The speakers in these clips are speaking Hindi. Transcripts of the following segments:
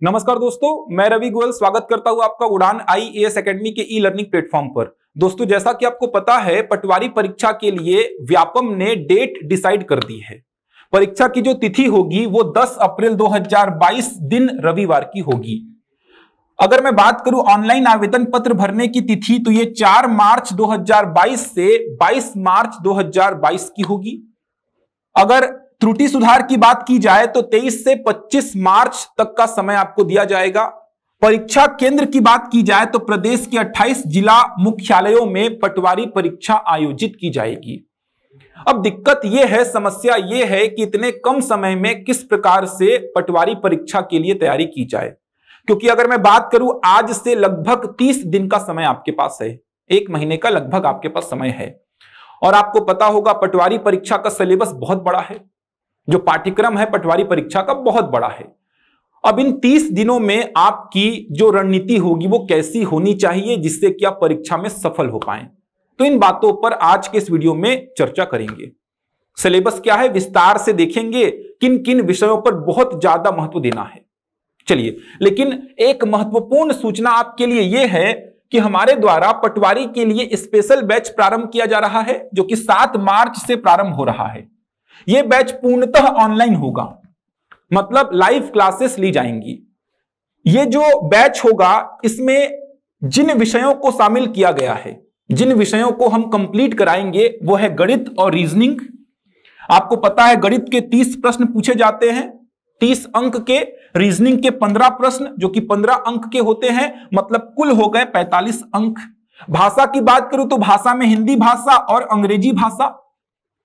नमस्कार दोस्तों, मैं रवि गोयल स्वागत करता हूं आपका उड़ान IAS एकेडमी के ई लर्निंग प्लेटफॉर्म पर। दोस्तों, जैसा कि आपको पता है, पटवारी परीक्षा के लिए व्यापम ने डेट डिसाइड कर दी है। परीक्षा की जो तिथि होगी वो 10 अप्रैल 2022 दिन रविवार की होगी। अगर मैं बात करूं ऑनलाइन आवेदन पत्र भरने की तिथि, तो ये 4 मार्च 2022 से 22 मार्च 2022 की होगी। अगर त्रुटि सुधार की बात की जाए तो 23 से 25 मार्च तक का समय आपको दिया जाएगा। परीक्षा केंद्र की बात की जाए तो प्रदेश के 28 जिला मुख्यालयों में पटवारी परीक्षा आयोजित की जाएगी। अब दिक्कत यह है, समस्या यह है कि इतने कम समय में किस प्रकार से पटवारी परीक्षा के लिए तैयारी की जाए, क्योंकि अगर मैं बात करूं आज से लगभग 30 दिन का समय आपके पास है, 1 महीने का लगभग आपके पास समय है। और आपको पता होगा पटवारी परीक्षा का सिलेबस बहुत बड़ा है, जो पाठ्यक्रम है पटवारी परीक्षा का बहुत बड़ा है। अब इन 30 दिनों में आपकी जो रणनीति होगी वो कैसी होनी चाहिए जिससे कि आप परीक्षा में सफल हो पाएं, तो इन बातों पर आज के इस वीडियो में चर्चा करेंगे। सिलेबस क्या है विस्तार से देखेंगे, किन किन विषयों पर बहुत ज्यादा महत्व देना है। चलिए, लेकिन एक महत्वपूर्ण सूचना आपके लिए यह है कि हमारे द्वारा पटवारी के लिए स्पेशल बैच प्रारंभ किया जा रहा है, जो कि 7 मार्च से प्रारंभ हो रहा है। यह बैच पूर्णतः ऑनलाइन होगा, मतलब लाइव क्लासेस ली जाएंगी। यह जो बैच होगा इसमें जिन विषयों को शामिल किया गया है, जिन विषयों को हम कंप्लीट कराएंगे, वो है गणित और रीजनिंग। आपको पता है गणित के 30 प्रश्न पूछे जाते हैं, 30 अंक के, रीजनिंग के 15 प्रश्न जो कि 15 अंक के होते हैं, मतलब कुल हो गए 45 अंक। भाषा की बात करूं तो भाषा में हिंदी भाषा और अंग्रेजी भाषा,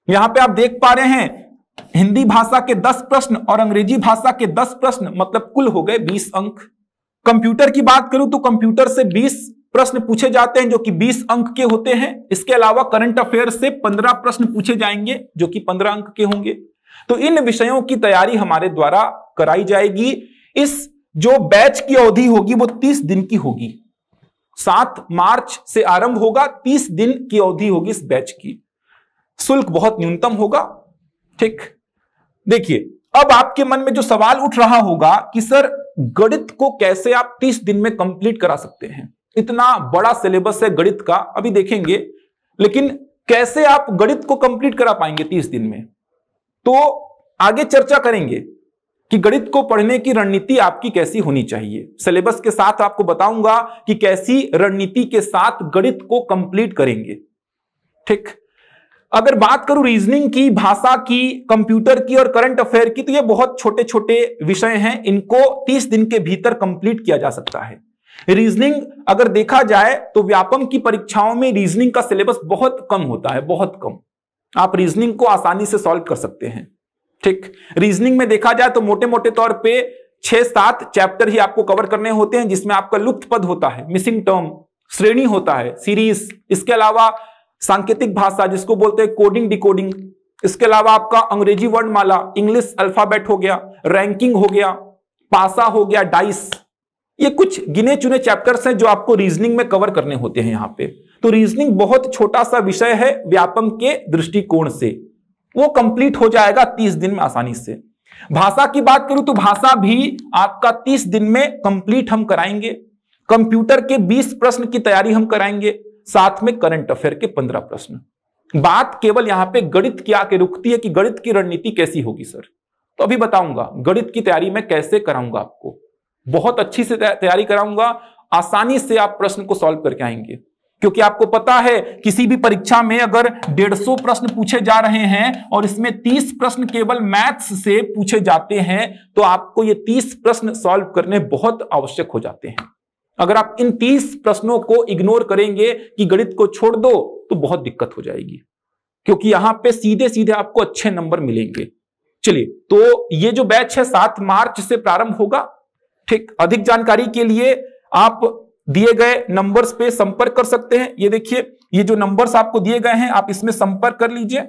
यहां पे आप देख पा रहे हैं हिंदी भाषा के 10 प्रश्न और अंग्रेजी भाषा के 10 प्रश्न, मतलब कुल हो गए 20 अंक। कंप्यूटर की बात करूं तो कंप्यूटर से 20 प्रश्न पूछे जाते हैं जो कि 20 अंक के होते हैं। इसके अलावा करंट अफेयर से 15 प्रश्न पूछे जाएंगे जो कि 15 अंक के होंगे। तो इन विषयों की तैयारी हमारे द्वारा कराई जाएगी। इस जो बैच की अवधि होगी वो 30 दिन की होगी। 7 मार्च से आरंभ होगा, 30 दिन की अवधि होगी इस बैच की। शुल्क बहुत न्यूनतम होगा। ठीक, देखिए, अब आपके मन में जो सवाल उठ रहा होगा कि सर गणित को कैसे आप 30 दिन में कंप्लीट करा सकते हैं, इतना बड़ा सिलेबस है गणित का, अभी देखेंगे, लेकिन कैसे आप गणित को कंप्लीट करा पाएंगे 30 दिन में, तो आगे चर्चा करेंगे कि गणित को पढ़ने की रणनीति आपकी कैसी होनी चाहिए। सिलेबस के साथ आपको बताऊंगा कि कैसी रणनीति के साथ गणित को कंप्लीट करेंगे। ठीक, अगर बात करूं रीजनिंग की, भाषा की, कंप्यूटर की और करंट अफेयर की, तो ये बहुत छोटे छोटे विषय हैं, इनको 30 दिन के भीतर कंप्लीट किया जा सकता है। रीजनिंग अगर देखा जाए तो व्यापम की परीक्षाओं में रीजनिंग का सिलेबस बहुत कम होता है, बहुत कम। आप रीजनिंग को आसानी से सॉल्व कर सकते हैं। ठीक, रीजनिंग में देखा जाए तो मोटे मोटे तौर पे 6-7 चैप्टर ही आपको कवर करने होते हैं, जिसमें आपका लुप्त पद होता है, मिसिंग टर्म, श्रेणी होता है, सीरीज, इसके अलावा सांकेतिक भाषा जिसको बोलते हैं कोडिंग डिकोडिंग, इसके अलावा आपका अंग्रेजी वर्णमाला, इंग्लिश अल्फाबेट हो गया, रैंकिंग हो गया, पासा हो गया, डाइस, ये कुछ गिने चुने चैप्टर्स हैं जो आपको रीजनिंग में कवर करने होते हैं। यहां पे तो रीजनिंग बहुत छोटा सा विषय है व्यापम के दृष्टिकोण से, वो कंप्लीट हो जाएगा 30 दिन में आसानी से। भाषा की बात करूं तो भाषा भी आपका 30 दिन में कंप्लीट हम कराएंगे। कंप्यूटर के 20 प्रश्न की तैयारी हम कराएंगे, साथ में करंट अफेयर के 15 प्रश्न। बात केवल यहां पे गणित की आके रुकती है कि गणित की रणनीति कैसी होगी सर, तो अभी बताऊंगा गणित की तैयारी मैं कैसे कराऊंगा। आपको बहुत अच्छी से तैयारी कराऊंगा, आसानी से आप प्रश्न को सॉल्व करके आएंगे, क्योंकि आपको पता है किसी भी परीक्षा में अगर 150 प्रश्न पूछे जा रहे हैं और इसमें 30 प्रश्न केवल मैथ्स से पूछे जाते हैं, तो आपको ये 30 प्रश्न सॉल्व करने बहुत आवश्यक हो जाते हैं। अगर आप इन 30 प्रश्नों को इग्नोर करेंगे कि गणित को छोड़ दो, तो बहुत दिक्कत हो जाएगी, क्योंकि यहां पे सीधे सीधे आपको अच्छे नंबर मिलेंगे। चलिए, तो ये जो बैच है 7 मार्च से प्रारंभ होगा। ठीक, अधिक जानकारी के लिए आप दिए गए नंबर्स पे संपर्क कर सकते हैं। ये देखिए, ये जो नंबर्स आपको दिए गए हैं, आप इसमें संपर्क कर लीजिए।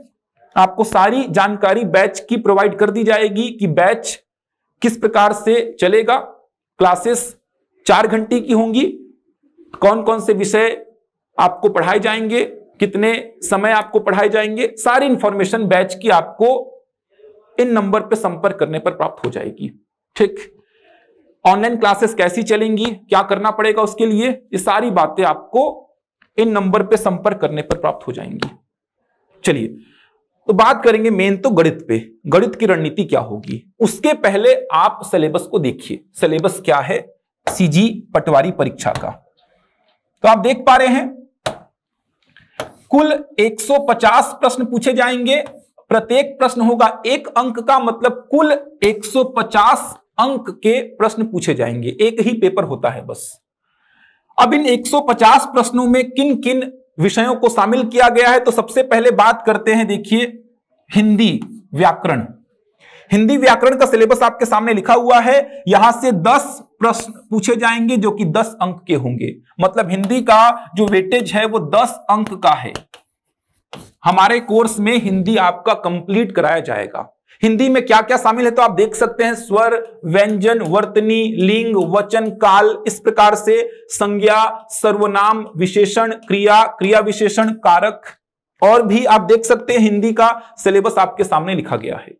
आपको सारी जानकारी बैच की प्रोवाइड कर दी जाएगी कि बैच किस प्रकार से चलेगा। क्लासेस 4 घंटे की होंगी, कौन कौन से विषय आपको पढ़ाए जाएंगे, कितने समय आपको पढ़ाए जाएंगे, सारी इंफॉर्मेशन बैच की आपको इन नंबर पर संपर्क करने पर प्राप्त हो जाएगी। ठीक, ऑनलाइन क्लासेस कैसी चलेंगी, क्या करना पड़ेगा उसके लिए, ये सारी बातें आपको इन नंबर पे संपर्क करने पर प्राप्त हो जाएंगी। चलिए तो बात करेंगे मेन तो गणित पे, गणित की रणनीति क्या होगी। उसके पहले आप सिलेबस को देखिए, सिलेबस क्या है सीजी पटवारी परीक्षा का। तो आप देख पा रहे हैं कुल 150 प्रश्न पूछे जाएंगे, प्रत्येक प्रश्न होगा 1 अंक का, मतलब कुल 150 अंक के प्रश्न पूछे जाएंगे, एक ही पेपर होता है बस। अब इन 150 प्रश्नों में किन किन विषयों को शामिल किया गया है, तो सबसे पहले बात करते हैं, देखिए हिंदी व्याकरण। हिंदी व्याकरण का सिलेबस आपके सामने लिखा हुआ है, यहां से 10 प्रश्न पूछे जाएंगे जो कि 10 अंक के होंगे, मतलब हिंदी का जो वेटेज है वो 10 अंक का है। हमारे कोर्स में हिंदी आपका कंप्लीट कराया जाएगा। हिंदी में क्या क्या शामिल है तो आप देख सकते हैं, स्वर, व्यंजन, वर्तनी, लिंग, वचन, काल, इस प्रकार से संज्ञा, सर्वनाम, विशेषण, क्रिया, क्रिया विशेषण, कारक, और भी आप देख सकते हैं हिंदी का सिलेबस आपके सामने लिखा गया है।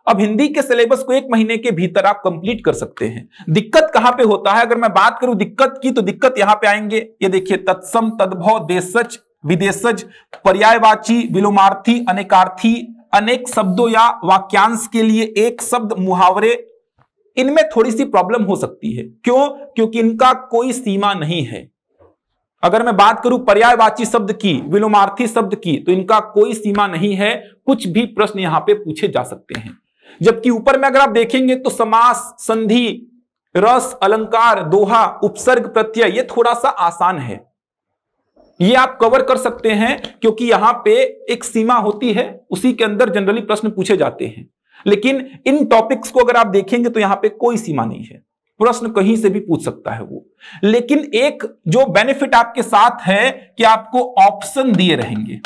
अब हिंदी के सिलेबस को 1 महीने के भीतर आप कंप्लीट कर सकते हैं। दिक्कत कहां पे होता है, अगर मैं बात करूं दिक्कत की, तो दिक्कत यहां पे आएंगे, ये देखिए तत्सम, तद्भव, देशज, विदेशज, पर्यायवाची, विलोमार्थी, अनेकार्थी, अनेक शब्दों या वाक्यांश के लिए एक शब्द, मुहावरे, इनमें थोड़ी सी प्रॉब्लम हो सकती है। क्यों? क्योंकि इनका कोई सीमा नहीं है। अगर मैं बात करूं पर्यायवाची शब्द की, विलोमार्थी शब्द की, तो इनका कोई सीमा नहीं है, कुछ भी प्रश्न यहां पे पूछे जा सकते हैं। जबकि ऊपर में अगर आप देखेंगे तो समास, संधि, रस, अलंकार, दोहा, उपसर्ग, प्रत्यय, ये थोड़ा सा आसान है, ये आप कवर कर सकते हैं, क्योंकि यहां पे एक सीमा होती है, उसी के अंदर जनरली प्रश्न पूछे जाते हैं। लेकिन इन टॉपिक्स को अगर आप देखेंगे तो यहां पे कोई सीमा नहीं है, प्रश्न कहीं से भी पूछ सकता है वो। लेकिन एक जो बेनिफिट आपके साथ है कि आपको ऑप्शन दिए रहेंगे,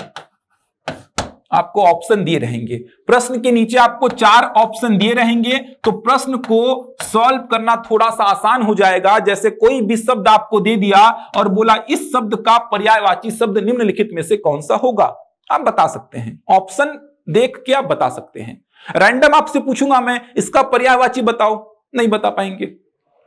आपको ऑप्शन दिए रहेंगे, प्रश्न के नीचे आपको 4 ऑप्शन दिए रहेंगे, तो प्रश्न को सॉल्व करना थोड़ा सा आसान हो जाएगा। जैसे कोई भी शब्द आपको दे दिया और बोला इस शब्द का पर्यायवाची शब्द निम्नलिखित में से कौन सा होगा, आप बता सकते हैं, ऑप्शन देख के आप बता सकते हैं। रैंडम आपसे पूछूंगा मैं इसका पर्यायवाची बताओ, नहीं बता पाएंगे,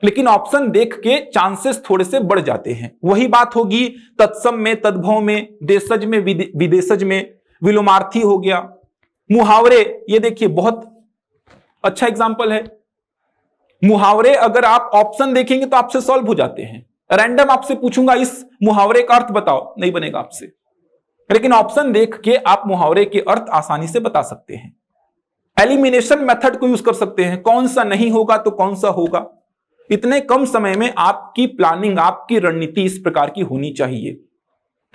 लेकिन ऑप्शन देख के चांसेस थोड़े से बढ़ जाते हैं। वही बात होगी तत्सम में, तद्भव में, देशज में, विदेशज में, विलोमार्थी हो गया, मुहावरे, ये देखिए बहुत अच्छा एग्जांपल है। मुहावरे अगर आप ऑप्शन देखेंगे तो आपसे सॉल्व हो जाते हैं। रैंडम आपसे पूछूंगा इस मुहावरे का अर्थ बताओ, नहीं बनेगा आपसे, लेकिन ऑप्शन देख के आप मुहावरे के अर्थ आसानी से बता सकते हैं। एलिमिनेशन मेथड को यूज कर सकते हैं, कौन सा नहीं होगा तो कौन सा होगा। इतने कम समय में आपकी प्लानिंग, आपकी रणनीति इस प्रकार की होनी चाहिए।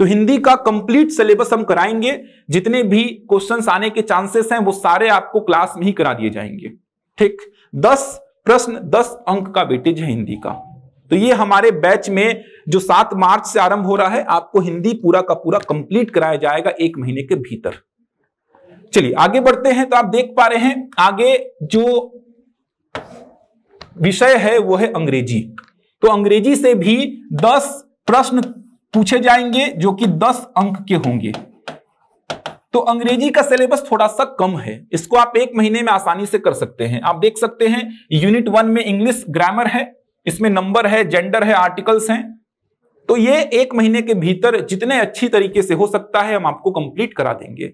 तो हिंदी का कंप्लीट सिलेबस हम कराएंगे, जितने भी क्वेश्चंस आने के चांसेस हैं वो सारे आपको क्लास में ही करा दिए जाएंगे। ठीक, 10 प्रश्न 10 अंक का वेटेज है हिंदी का। तो ये हमारे बैच में जो 7 मार्च से आरंभ हो रहा है, आपको हिंदी पूरा का पूरा कंप्लीट कराया जाएगा 1 महीने के भीतर। चलिए आगे बढ़ते हैं। तो आप देख पा रहे हैं आगे जो विषय है वो है अंग्रेजी। तो अंग्रेजी से भी 10 प्रश्न पूछे जाएंगे जो कि 10 अंक के होंगे। तो अंग्रेजी का सिलेबस थोड़ा सा कम है, इसको आप 1 महीने में आसानी से कर सकते हैं। आप देख सकते हैं यूनिट 1 में इंग्लिश ग्रामर है, इसमें नंबर है, जेंडर है, आर्टिकल्स हैं। तो ये 1 महीने के भीतर जितने अच्छी तरीके से हो सकता है हम आपको कंप्लीट करा देंगे।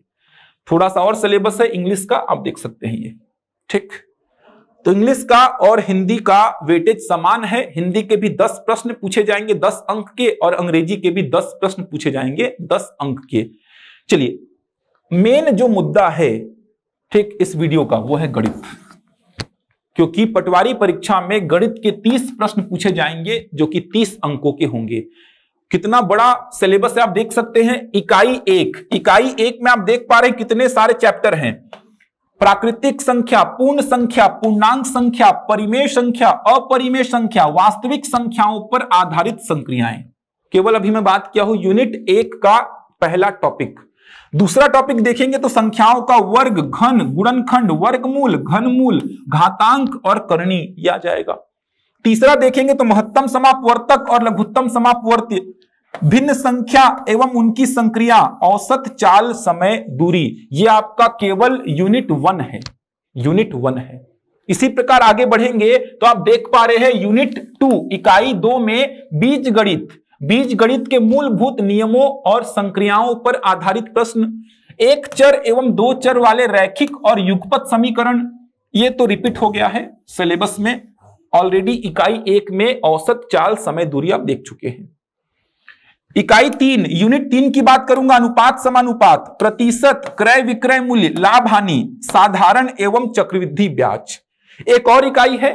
थोड़ा सा और सिलेबस है इंग्लिश का, आप देख सकते हैं ये। ठीक, तो इंग्लिश का और हिंदी का वेटेज समान है। हिंदी के भी 10 प्रश्न पूछे जाएंगे 10 अंक के, और अंग्रेजी के भी 10 प्रश्न पूछे जाएंगे 10 अंक के। चलिए मेन जो मुद्दा है ठीक इस वीडियो का वो है गणित, क्योंकि पटवारी परीक्षा में गणित के 30 प्रश्न पूछे जाएंगे जो कि 30 अंकों के होंगे। कितना बड़ा सिलेबस है आप देख सकते हैं। इकाई 1 में आप देख पा रहे हैं कितने सारे चैप्टर हैं। प्राकृतिक संख्या, पूर्ण संख्या, पूर्णांक संख्या, परिमेय संख्या, अपरिमेय संख्या, वास्तविक संख्याओं पर आधारित संक्रियाएं। केवल अभी मैं बात किया हूं यूनिट 1 का पहला टॉपिक। दूसरा टॉपिक देखेंगे तो संख्याओं का वर्ग, घन, गुणनखंड, वर्गमूल, घनमूल, घातांक और करणी यह आ जाएगा। तीसरा देखेंगे तो महत्तम समापवर्तक और लघुत्तम समापवर्ती, भिन्न संख्या एवं उनकी संक्रिया, औसत, चाल, समय, दूरी, ये आपका केवल यूनिट 1 है, यूनिट 1 है। इसी प्रकार आगे बढ़ेंगे तो आप देख पा रहे हैं यूनिट 2 इकाई 2 में बीजगणित के मूलभूत नियमों और संक्रियाओं पर आधारित प्रश्न, एक चर एवं दो चर वाले रैखिक और युगपत समीकरण। ये तो रिपीट हो गया है सिलेबस में ऑलरेडी। इकाई 1 में औसत, चाल, समय, दूरी आप देख चुके हैं। इकाई 3 यूनिट 3 की बात करूंगा, अनुपात समानुपात, प्रतिशत, क्रय विक्रय मूल्य, लाभ हानि, साधारण एवं चक्रवृद्धि ब्याज। एक और इकाई है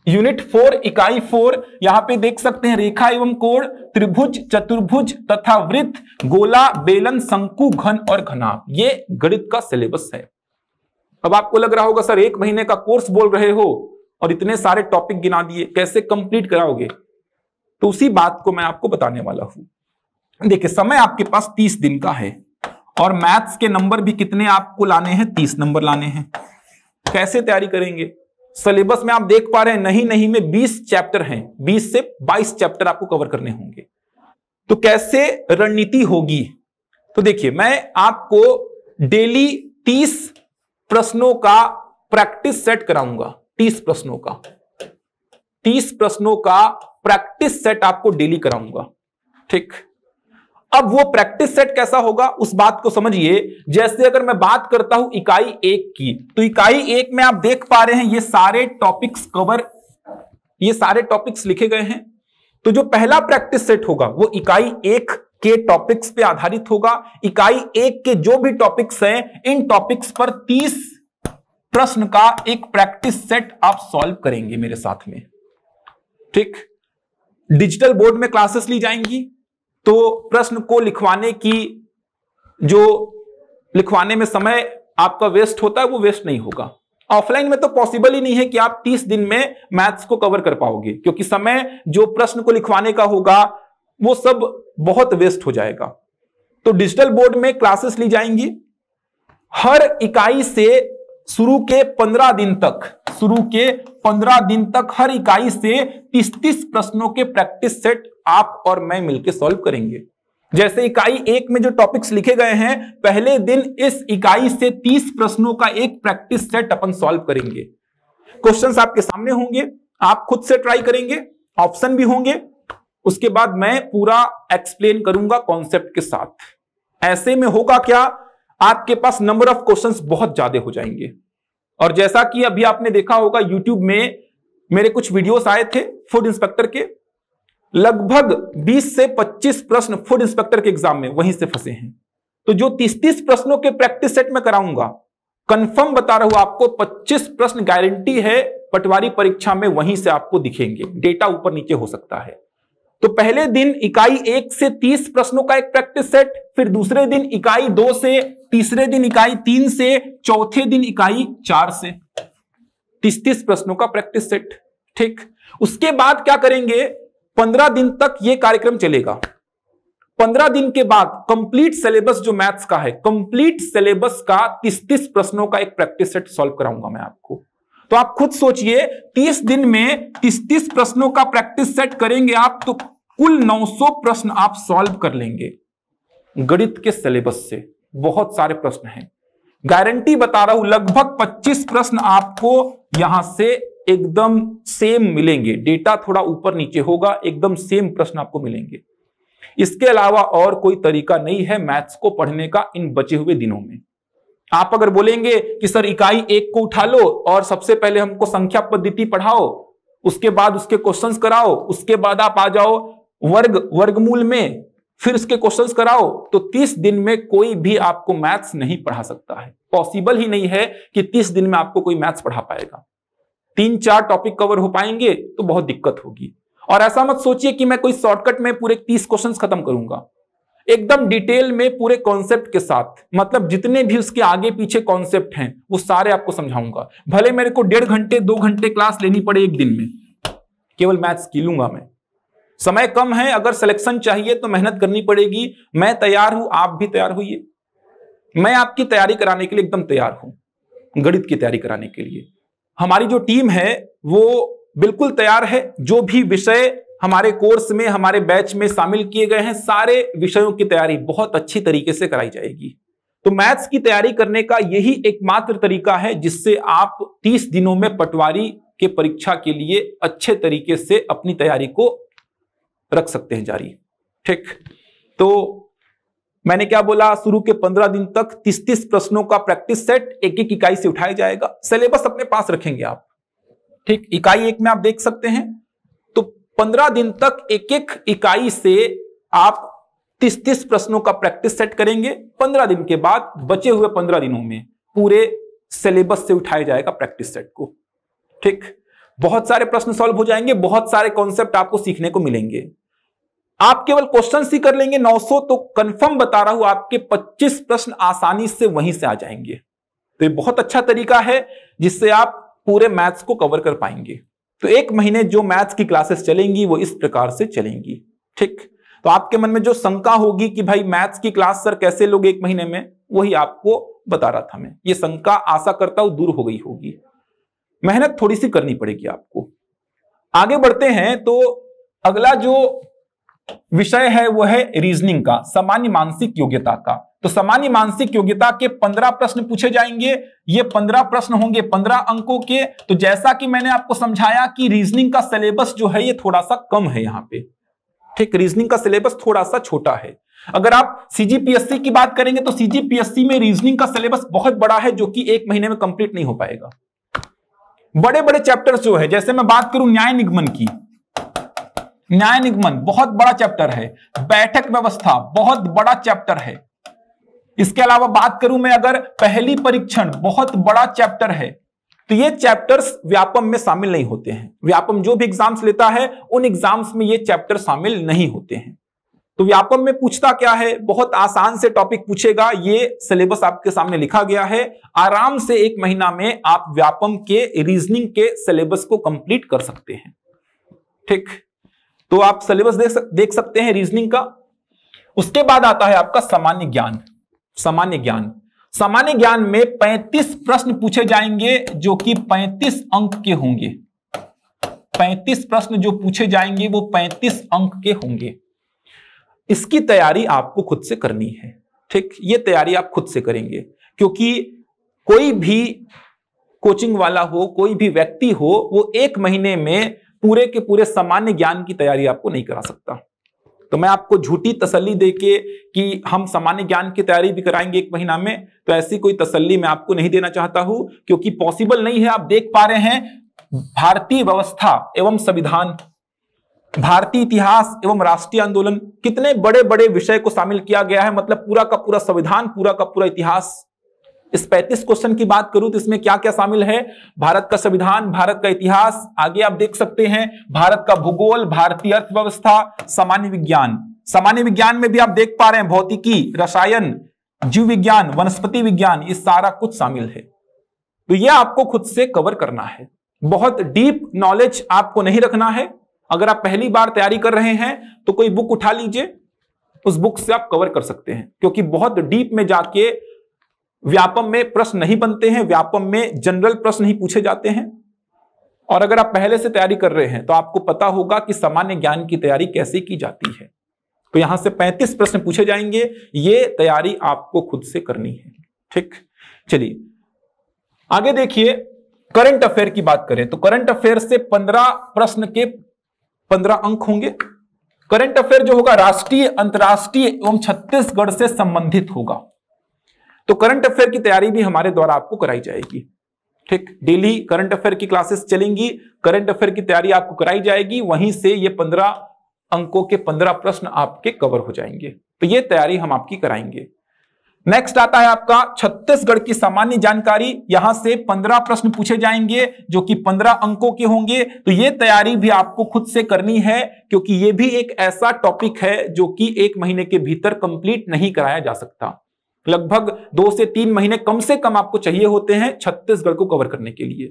यूनिट 4 इकाई 4, यहां पे देख सकते हैं रेखा एवं कोण, त्रिभुज, चतुर्भुज तथा वृत्त, गोला, बेलन, शंकु, घन और घनाभ। ये गणित का सिलेबस है। अब आपको लग रहा होगा सर 1 महीने का कोर्स बोल रहे हो और इतने सारे टॉपिक गिना दिए, कैसे कंप्लीट कराओगे? तो उसी बात को मैं आपको बताने वाला हूं। देखिए समय आपके पास 30 दिन का है और मैथ्स के नंबर भी कितने आपको लाने हैं? 30 नंबर लाने हैं। कैसे तैयारी करेंगे? सिलेबस में आप देख पा रहे हैं नहीं में 20 चैप्टर हैं, 20 से 22 चैप्टर आपको कवर करने होंगे। तो कैसे रणनीति होगी? तो देखिए मैं आपको डेली 30 प्रश्नों का प्रैक्टिस सेट कराऊंगा। 30 प्रश्नों का प्रैक्टिस सेट आपको डेली कराऊंगा, ठीक। अब वो प्रैक्टिस सेट कैसा होगा उस बात को समझिए। जैसे अगर मैं बात करता हूं इकाई 1 की, तो इकाई 1 में आप देख पा रहे हैं ये सारे टॉपिक्स लिखे गए हैं। तो जो पहला प्रैक्टिस सेट होगा वो इकाई 1 के टॉपिक्स पे आधारित होगा। इकाई 1 के जो भी टॉपिक्स हैं, इन टॉपिक्स पर 30 प्रश्न का एक प्रैक्टिस सेट आप सॉल्व करेंगे मेरे साथ में, ठीक। डिजिटल बोर्ड में क्लासेस ली जाएंगी, तो प्रश्न को लिखवाने में समय आपका वेस्ट होता है वो वेस्ट नहीं होगा। ऑफलाइन में तो पॉसिबल ही नहीं है कि आप 30 दिन में मैथ्स को कवर कर पाओगे, क्योंकि समय जो प्रश्न को लिखवाने का होगा वो सब बहुत वेस्ट हो जाएगा। तो डिजिटल बोर्ड में क्लासेस ली जाएंगी। हर इकाई से शुरू के 15 दिन तक हर इकाई से 30 प्रश्नों के प्रैक्टिस सेट आप और मैं मिलकर सॉल्व करेंगे। जैसे इकाई 1 में जो टॉपिक्स लिखे गए हैं, पहले दिन इस इकाई से 30 प्रश्नों का एक प्रैक्टिस सेट अपन सॉल्व करेंगे। क्वेश्चंस आपके सामने होंगे, आप खुद से ट्राई करेंगे, ऑप्शन भी होंगे। उसके बाद मैं पूरा एक्सप्लेन करूंगा कॉन्सेप्ट के साथ। ऐसे में होगा क्या, आपके पास नंबर ऑफ क्वेश्चंस बहुत ज्यादा हो जाएंगे। और जैसा कि अभी आपने देखा होगा यूट्यूब में मेरे कुछ वीडियोस आए थे फूड इंस्पेक्टर के, लगभग 20 से 25 प्रश्न फूड इंस्पेक्टर के एग्जाम में वहीं से फंसे हैं। तो जो 30 प्रश्नों के प्रैक्टिस सेट में कराऊंगा, कंफर्म बता रहा हूं आपको, 25 प्रश्न गारंटी है पटवारी परीक्षा में वहीं से आपको दिखेंगे। डेटा ऊपर नीचे हो सकता है। तो पहले दिन इकाई 1 से 30 प्रश्नों का एक प्रैक्टिस सेट, फिर दूसरे दिन इकाई 2 से, तीसरे दिन इकाई 3 से, चौथे दिन इकाई 4 से 30 प्रश्नों का प्रैक्टिस सेट, ठीक। उसके बाद क्या करेंगे, 15 दिन तक यह कार्यक्रम चलेगा। 15 दिन के बाद कंप्लीट सिलेबस जो मैथ्स का है, कंप्लीट सिलेबस का 30 प्रश्नों का एक प्रैक्टिस सेट सॉल्व कराऊंगा मैं आपको। तो आप खुद सोचिए 30 दिन में 30 प्रश्नों का प्रैक्टिस सेट करेंगे आप, तो कुल 900 प्रश्न आप सॉल्व कर लेंगे गणित के सिलेबस से। बहुत सारे प्रश्न हैं, गारंटी बता रहा हूं, लगभग 25 प्रश्न आपको यहां से एकदम सेम मिलेंगे। डेटा थोड़ा ऊपर नीचे होगा, एकदम सेम प्रश्न आपको मिलेंगे। इसके अलावा और कोई तरीका नहीं है मैथ्स को पढ़ने का इन बचे हुए दिनों में। आप अगर बोलेंगे कि सर इकाई 1 को उठा लो और सबसे पहले हमको संख्या पद्धति पढ़ाओ, उसके बाद उसके क्वेश्चंस कराओ, उसके बाद आप आ जाओ वर्गमूल में, फिर उसके क्वेश्चंस कराओ, तो 30 दिन में कोई भी आपको मैथ्स नहीं पढ़ा सकता है। पॉसिबल ही नहीं है कि 30 दिन में आपको कोई मैथ्स पढ़ा पाएगा। 3-4 टॉपिक कवर हो पाएंगे तो बहुत दिक्कत होगी। और ऐसा मत सोचिए कि मैं कोई शॉर्टकट में पूरे 30 क्वेश्चंस खत्म करूंगा। एकदम डिटेल में पूरे कॉन्सेप्ट के साथ, मतलब जितने भी उसके आगे पीछे कॉन्सेप्ट हैं वो सारे आपको समझाऊंगा। भले मेरे को 1.5 घंटे 2 घंटे क्लास लेनी पड़े एक दिन में, केवल मैथ्स की लूंगा मैं। समय कम है, अगर सिलेक्शन चाहिए तो मेहनत करनी पड़ेगी। मैं तैयार हूं, आप भी तैयार होइए। मैं आपकी तैयारी कराने के लिए एकदम तैयार हूं, गणित की तैयारी कराने के लिए। हमारी जो टीम है वो बिल्कुल तैयार है। जो भी विषय हमारे कोर्स में, हमारे बैच में शामिल किए गए हैं, सारे विषयों की तैयारी बहुत अच्छी तरीके से कराई जाएगी। तो मैथ्स की तैयारी करने का यही एकमात्र तरीका है जिससे आप 30 दिनों में पटवारी के परीक्षा के लिए अच्छे तरीके से अपनी तैयारी को रख सकते हैं जारी। ठीक, तो मैंने क्या बोला, शुरू के 15 दिन तक 30-30 प्रश्नों का प्रैक्टिस सेट एक एक इकाई से उठाया जाएगा। सिलेबस अपने पास रखेंगे आप। ठीक, इकाई 1 में आप देख सकते हैं, तो 15 दिन तक एक एक इकाई से आप 30-30 प्रश्नों का प्रैक्टिस सेट करेंगे। 15 दिन के बाद बचे हुए 15 दिनों में पूरे सिलेबस से उठाया जाएगा प्रैक्टिस सेट को। ठीक, बहुत सारे प्रश्न सॉल्व हो जाएंगे, बहुत सारे कॉन्सेप्ट आपको सीखने को मिलेंगे। आप केवल क्वेश्चन ही कर लेंगे 900, तो कंफर्म बता रहा हूं आपके 25 प्रश्न आसानी से वहीं से आ जाएंगे। तो ये बहुत अच्छा तरीका है जिससे आप पूरे मैथ्स को कवर कर पाएंगे। तो 1 महीने जो मैथ्स की क्लासेस चलेंगी वो इस प्रकार से चलेंगी। ठीक, तो आपके मन में जो शंका होगी कि भाई मैथ्स की क्लास सर कैसे लोगे 1 महीने में, वही आपको बता रहा था मैं। ये शंका आशा करता हूं दूर हो गई होगी। मेहनत थोड़ी सी करनी पड़ेगी आपको। आगे बढ़ते हैं, तो अगला जो विषय है वो है रीजनिंग का, सामान्य मानसिक योग्यता का। तो सामान्य मानसिक योग्यता के 15 प्रश्न पूछे जाएंगे। ये 15 प्रश्न होंगे 15 अंकों के। तो जैसा कि मैंने आपको समझाया कि रीजनिंग का सिलेबस जो है ये थोड़ा सा कम है यहां पे। ठीक, रीजनिंग का सिलेबस थोड़ा सा छोटा है। अगर आप सीजीपीएससी की बात करेंगे तो सीजीपीएससी में रीजनिंग का सिलेबस बहुत बड़ा है, जो कि 1 महीने में कंप्लीट नहीं हो पाएगा। बड़े बड़े चैप्टर्स जो है, जैसे मैं बात करूं न्याय निगमन की, न्याय निगमन बहुत बड़ा चैप्टर है। बैठक व्यवस्था बहुत बड़ा चैप्टर है। इसके अलावा बात करूं मैं अगर पहली परीक्षण, बहुत बड़ा चैप्टर है। तो ये चैप्टर्स व्यापम में शामिल नहीं होते हैं। व्यापम जो भी एग्जाम्स लेता है उन एग्जाम्स में ये चैप्टर शामिल नहीं होते हैं। तो व्यापम में पूछता क्या है, बहुत आसान से टॉपिक पूछेगा। ये सिलेबस आपके सामने लिखा गया है। आराम से 1 महीना में आप व्यापम के रीजनिंग के सिलेबस को कंप्लीट कर सकते हैं। ठीक, तो आप सिलेबस देख सकते हैं रीजनिंग का। उसके बाद आता है आपका सामान्य ज्ञान। सामान्य ज्ञान, सामान्य ज्ञान में 35 प्रश्न पूछे जाएंगे जो कि 35 अंक के होंगे। 35 प्रश्न जो पूछे जाएंगे वो 35 अंक के होंगे। इसकी तैयारी आपको खुद से करनी है। ठीक, ये तैयारी आप खुद से करेंगे, क्योंकि कोई भी कोचिंग वाला हो, कोई भी व्यक्ति हो, वो 1 महीने में पूरे के पूरे सामान्य ज्ञान की तैयारी आपको नहीं करा सकता। तो मैं आपको झूठी तसल्ली देके कि हम सामान्य ज्ञान की तैयारी भी कराएंगे 1 महीना में, तो ऐसी कोई तसल्ली मैं आपको नहीं देना चाहता हूं, क्योंकि पॉसिबल नहीं है। आप देख पा रहे हैं भारतीय व्यवस्था एवं संविधान, भारतीय इतिहास एवं राष्ट्रीय आंदोलन, कितने बड़े बड़े विषय को शामिल किया गया है। मतलब पूरा का पूरा संविधान, पूरा का पूरा इतिहास। इस 35 क्वेश्चन की बात करूं तो इसमें क्या क्या शामिल है, भारत का संविधान, भारत का इतिहास, आगे आप देख सकते हैं भारत का भूगोल, भारतीय अर्थव्यवस्था, सामान्य विज्ञान। सामान्य विज्ञान में भी आप देख पा रहे हैं भौतिकी, रसायन, जीव विज्ञान, वनस्पति विज्ञान, ये सारा कुछ शामिल है। तो ये आपको खुद से कवर करना है। बहुत डीप नॉलेज आपको नहीं रखना है। अगर आप पहली बार तैयारी कर रहे हैं तो कोई बुक उठा लीजिए, उस बुक से आप कवर कर सकते हैं, क्योंकि बहुत डीप में जाके व्यापम में प्रश्न नहीं बनते हैं। व्यापम में जनरल प्रश्न ही पूछे जाते हैं। और अगर आप पहले से तैयारी कर रहे हैं तो आपको पता होगा कि सामान्य ज्ञान की तैयारी कैसे की जाती है। तो यहां से 35 प्रश्न पूछे जाएंगे, ये तैयारी आपको खुद से करनी है। ठीक, चलिए आगे देखिए। करंट अफेयर की बात करें तो करंट अफेयर से 15 प्रश्न के 15 अंक होंगे। करंट अफेयर जो होगा राष्ट्रीय, अंतर्राष्ट्रीय एवं छत्तीसगढ़ से संबंधित होगा। तो करंट अफेयर की तैयारी भी हमारे द्वारा आपको कराई जाएगी। ठीक, डेली करंट अफेयर की क्लासेस चलेंगी, करंट अफेयर की तैयारी आपको कराई जाएगी। वहीं से ये 15 अंकों के 15 प्रश्न आपके कवर हो जाएंगे। तो ये तैयारी हम आपकी कराएंगे। नेक्स्ट आता है आपका छत्तीसगढ़ की सामान्य जानकारी। यहां से 15 प्रश्न पूछे जाएंगे जो कि 15 अंकों के होंगे। तो ये तैयारी भी आपको खुद से करनी है, क्योंकि ये भी एक ऐसा टॉपिक है जो कि 1 महीने के भीतर कंप्लीट नहीं कराया जा सकता। लगभग 2 से 3 महीने कम से कम आपको चाहिए होते हैं छत्तीसगढ़ को कवर करने के लिए।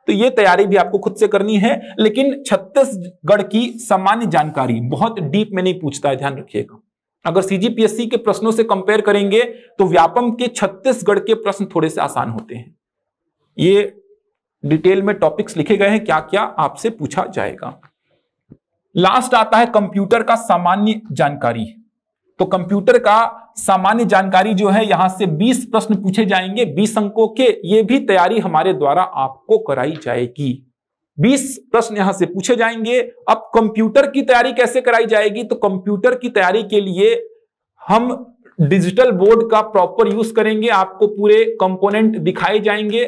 तो ये तैयारी भी आपको खुद से करनी है। लेकिन छत्तीसगढ़ की सामान्य जानकारी बहुत डीप में नहीं पूछता है, ध्यान रखिएगा। अगर सीजीपीएससी के प्रश्नों से कंपेयर करेंगे तो व्यापम के छत्तीसगढ़ के प्रश्न थोड़े से आसान होते हैं। ये डिटेल में टॉपिक्स लिखे गए हैं, क्या क्या आपसे पूछा जाएगा। लास्ट आता है कंप्यूटर का सामान्य जानकारी। तो कंप्यूटर का सामान्य जानकारी जो है यहां से 20 प्रश्न पूछे जाएंगे 20 अंकों के। ये भी तैयारी हमारे द्वारा आपको कराई जाएगी। 20 प्रश्न यहां से पूछे जाएंगे। अब कंप्यूटर की तैयारी कैसे कराई जाएगी? तो कंप्यूटर की तैयारी के लिए हम डिजिटल बोर्ड का प्रॉपर यूज करेंगे। आपको पूरे कंपोनेंट दिखाए जाएंगे,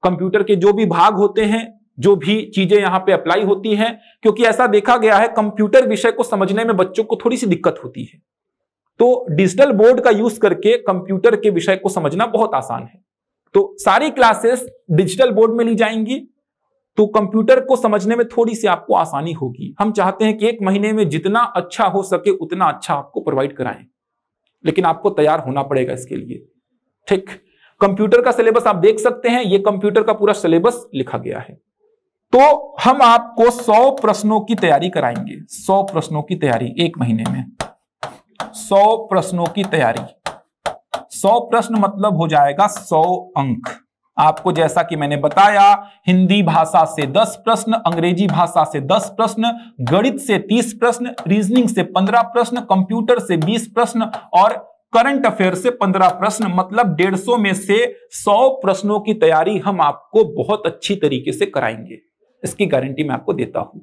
कंप्यूटर के जो भी भाग होते हैं, जो भी चीजें यहां पे अप्लाई होती हैं, क्योंकि ऐसा देखा गया है कंप्यूटर विषय को समझने में बच्चों को थोड़ी सी दिक्कत होती है। तो डिजिटल बोर्ड का यूज करके कंप्यूटर के विषय को समझना बहुत आसान है। तो सारी क्लासेस डिजिटल बोर्ड में ली जाएंगी, तो कंप्यूटर को समझने में थोड़ी सी आपको आसानी होगी। हम चाहते हैं कि 1 महीने में जितना अच्छा हो सके उतना अच्छा आपको प्रोवाइड कराएं, लेकिन आपको तैयार होना पड़ेगा इसके लिए। ठीक, कंप्यूटर का सिलेबस आप देख सकते हैं, ये कंप्यूटर का पूरा सिलेबस लिखा गया है। तो हम आपको 100 प्रश्नों की तैयारी कराएंगे। 100 प्रश्नों की तैयारी 1 महीने में, 100 प्रश्नों की तैयारी। 100 प्रश्न मतलब हो जाएगा 100 अंक। आपको जैसा कि मैंने बताया, हिंदी भाषा से 10 प्रश्न, अंग्रेजी भाषा से 10 प्रश्न, गणित से 30 प्रश्न, रीजनिंग से 15 प्रश्न, कंप्यूटर से 20 प्रश्न और करंट अफेयर से 15 प्रश्न, मतलब 150 में से 100 प्रश्नों की तैयारी हम आपको बहुत अच्छी तरीके से कराएंगे। इसकी गारंटी मैं आपको देता हूं।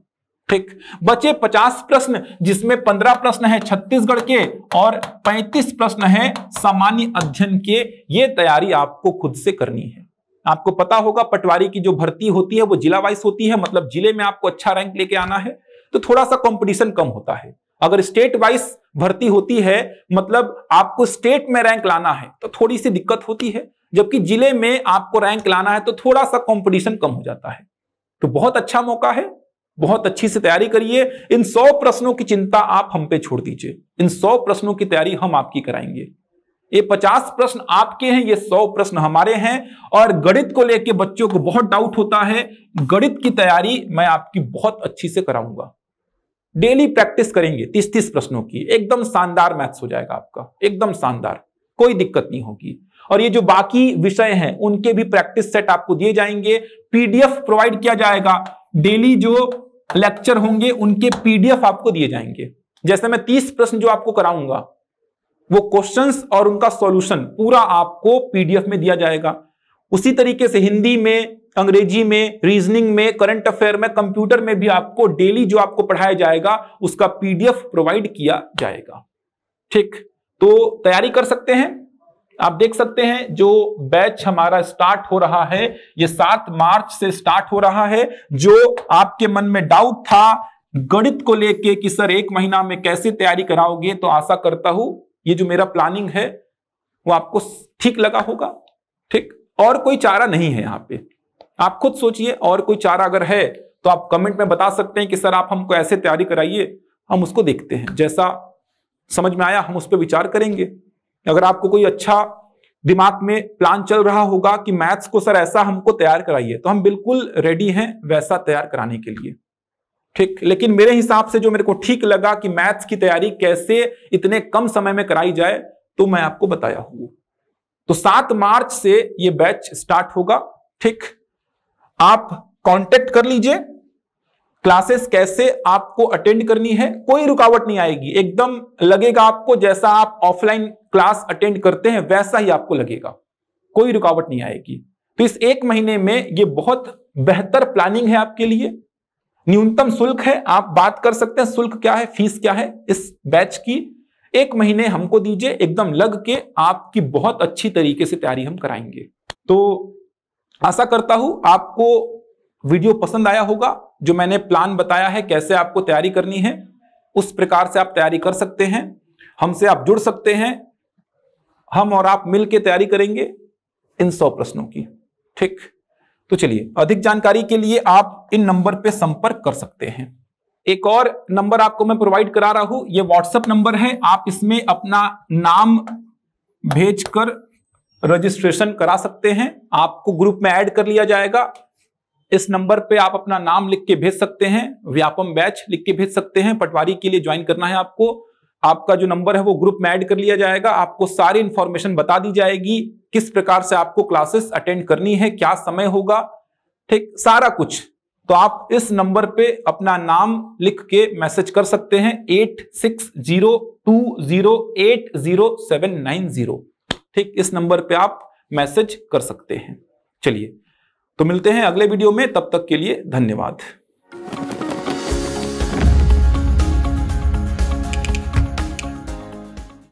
ठीक, बचे 50 प्रश्न, जिसमें 15 प्रश्न है छत्तीसगढ़ के और 35 प्रश्न है सामान्य अध्ययन के। ये तैयारी आपको खुद से करनी है। आपको पता होगा पटवारी की जो भर्ती होती है वो जिला वाइज होती है, मतलब जिले में आपको अच्छा रैंक लेके आना है तो थोड़ा सा कंपटीशन कम होता है। अगर स्टेट वाइज भर्ती होती है, मतलब आपको स्टेट में रैंक लाना है तो थोड़ी सी दिक्कत होती है, जबकि जिले में आपको रैंक लाना है तो थोड़ा सा कंपटीशन कम हो जाता है। तो बहुत अच्छा मौका है, बहुत अच्छी से तैयारी करिए। इन 100 प्रश्नों की चिंता आप हम पे छोड़ दीजिए, इन 100 प्रश्नों की तैयारी हम आपकी कराएंगे। ये 50 प्रश्न आपके हैं, ये 100 प्रश्न हमारे हैं। और गणित को लेके बच्चों को बहुत डाउट होता है, गणित की तैयारी मैं आपकी बहुत अच्छी से कराऊंगा। डेली प्रैक्टिस करेंगे 30-30 प्रश्नों की, एकदम शानदार मैथ्स हो जाएगा आपका, एकदम शानदार, कोई दिक्कत नहीं होगी। और ये जो बाकी विषय हैं उनके भी प्रैक्टिस सेट आपको दिए जाएंगे, पीडीएफ प्रोवाइड किया जाएगा। डेली जो लेक्चर होंगे उनके पीडीएफ आपको दिए जाएंगे। जैसे मैं 30 प्रश्न जो आपको कराऊंगा, वो क्वेश्चंस और उनका सॉल्यूशन पूरा आपको पीडीएफ में दिया जाएगा। उसी तरीके से हिंदी में, अंग्रेजी में, रीजनिंग में, करंट अफेयर में, कंप्यूटर में भी आपको डेली जो आपको पढ़ाया जाएगा उसका पीडीएफ प्रोवाइड किया जाएगा। ठीक, तो तैयारी कर सकते हैं। आप देख सकते हैं जो बैच हमारा स्टार्ट हो रहा है, ये 7 मार्च से स्टार्ट हो रहा है। जो आपके मन में डाउट था गणित को लेके कि सर 1 महीना में कैसे तैयारी कराओगे, तो आशा करता हूं ये जो मेरा प्लानिंग है वो आपको ठीक लगा होगा। ठीक, और कोई चारा नहीं है यहाँ पे, आप खुद सोचिए। और कोई चारा अगर है तो आप कमेंट में बता सकते हैं कि सर आप हमको ऐसे तैयारी कराइए, हम उसको देखते हैं, जैसा समझ में आया हम उस पर विचार करेंगे। अगर आपको कोई अच्छा दिमाग में प्लान चल रहा होगा कि मैथ्स को सर ऐसा हमको तैयार कराइए, तो हम बिल्कुल रेडी हैं वैसा तैयार कराने के लिए। ठीक, लेकिन मेरे हिसाब से जो मेरे को ठीक लगा कि मैथ्स की तैयारी कैसे इतने कम समय में कराई जाए, तो मैं आपको बताया हूं। तो 7 मार्च से ये बैच स्टार्ट होगा। ठीक, आप कांटेक्ट कर लीजिए। क्लासेस कैसे आपको अटेंड करनी है, कोई रुकावट नहीं आएगी, एकदम लगेगा आपको जैसा आप ऑफलाइन क्लास अटेंड करते हैं वैसा ही आपको लगेगा, कोई रुकावट नहीं आएगी। तो इस 1 महीने में ये बहुत बेहतर प्लानिंग है आपके लिए। न्यूनतम शुल्क है, आप बात कर सकते हैं शुल्क क्या है, फीस क्या है इस बैच की। 1 महीने हमको दीजिए, एकदम लग के आपकी बहुत अच्छी तरीके से तैयारी हम कराएंगे। तो आशा करता हूं आपको वीडियो पसंद आया होगा। जो मैंने प्लान बताया है कैसे आपको तैयारी करनी है, उस प्रकार से आप तैयारी कर सकते हैं। हमसे आप जुड़ सकते हैं, हम और आप मिलकर तैयारी करेंगे इन 100 प्रश्नों की। ठीक, तो चलिए, अधिक जानकारी के लिए आप इन नंबर पे संपर्क कर सकते हैं। एक और नंबर आपको मैं प्रोवाइड करा रहा हूं, ये व्हाट्सएप नंबर है। आप इसमें अपना नाम भेजकर रजिस्ट्रेशन करा सकते हैं, आपको ग्रुप में ऐड कर लिया जाएगा। इस नंबर पे आप अपना नाम लिख के भेज सकते हैं, व्यापम बैच लिख के भेज सकते हैं। पटवारी के लिए ज्वाइन करना है आपको, आपका जो नंबर है वो ग्रुप में ऐड कर लिया जाएगा। आपको सारी इंफॉर्मेशन बता दी जाएगी, किस प्रकार से आपको क्लासेस अटेंड करनी है, क्या समय होगा, ठीक, सारा कुछ तो आप इस नंबर पे अपना नाम लिख के मैसेज कर सकते हैं 8602080790। ठीक, इस नंबर पे आप मैसेज कर सकते हैं। चलिए, तो मिलते हैं अगले वीडियो में, तब तक के लिए धन्यवाद।